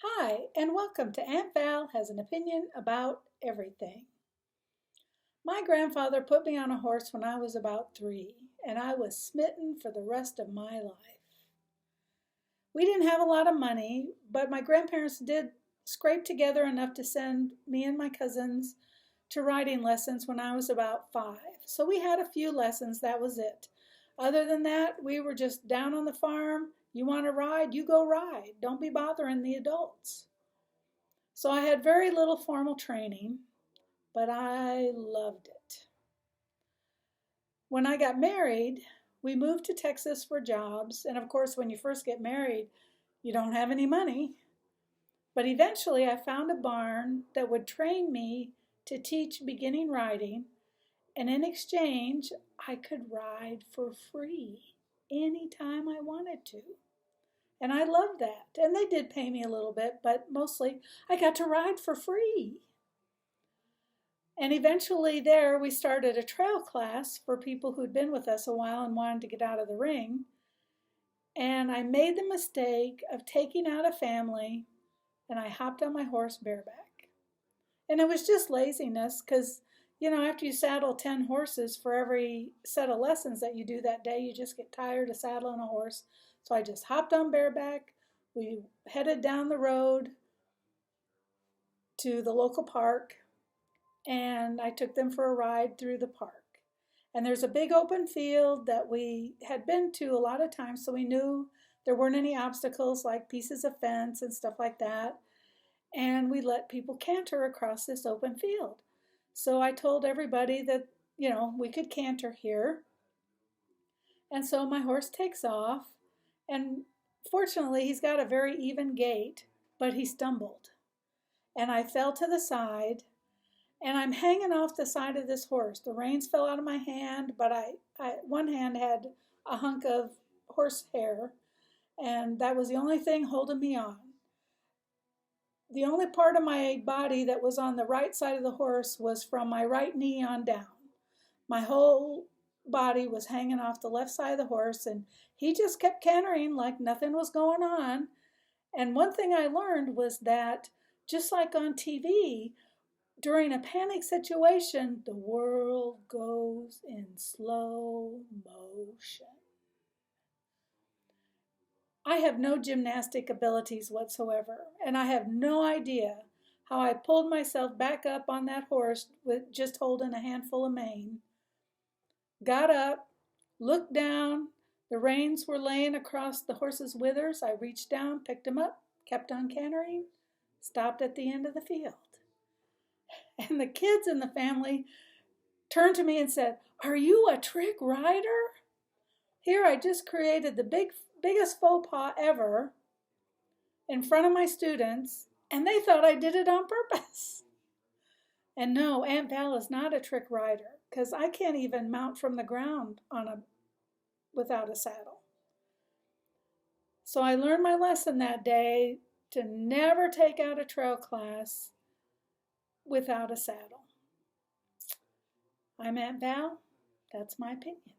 Hi, and welcome to Aunt Val Has an Opinion About Everything. My grandfather put me on a horse when I was about 3, and I was smitten for the rest of my life. We didn't have a lot of money, but my grandparents did scrape together enough to send me and my cousins to riding lessons when I was about 5. So we had a few lessons, that was it. Other than that, we were just down on the farm. You want to ride, you go ride. Don't be bothering the adults. So I had very little formal training, but I loved it. When I got married, we moved to Texas for jobs. And of course, when you first get married, you don't have any money. But eventually I found a barn that would train me to teach beginning riding. And in exchange, I could ride for free anytime I wanted to. And I loved that. And they did pay me a little bit, but mostly I got to ride for free. And eventually there we started a trail class for people who'd been with us a while and wanted to get out of the ring. And I made the mistake of taking out a family, and I hopped on my horse bareback. And it was just laziness because, after you saddle 10 horses for every set of lessons that you do that day, you just get tired of saddling a horse. So I just hopped on bareback. We headed down the road to the local park, and I took them for a ride through the park. And there's a big open field that we had been to a lot of times, so we knew there weren't any obstacles like pieces of fence and stuff like that. And we let people canter across this open field. So I told everybody that, we could canter here. And so my horse takes off, and fortunately he's got a very even gait, but he stumbled. And I fell to the side, and I'm hanging off the side of this horse. The reins fell out of my hand, but one hand had a hunk of horse hair, and that was the only thing holding me on. The only part of my body that was on the right side of the horse was from my right knee on down. My whole body was hanging off the left side of the horse, and he just kept cantering like nothing was going on. And one thing I learned was that, just like on TV, during a panic situation, the world goes in slow motion. I have no gymnastic abilities whatsoever, and I have no idea how I pulled myself back up on that horse with just holding a handful of mane. Got up, looked down, the reins were laying across the horse's withers. I reached down, picked him up, kept on cantering, stopped at the end of the field. And the kids in the family turned to me and said, "Are you a trick rider?" Here I just created the biggest faux pas ever in front of my students, and they thought I did it on purpose. And no, Aunt Val is not a trick rider, because I can't even mount from the ground without a saddle. So I learned my lesson that day to never take out a trail class without a saddle. I'm Aunt Val. That's my opinion.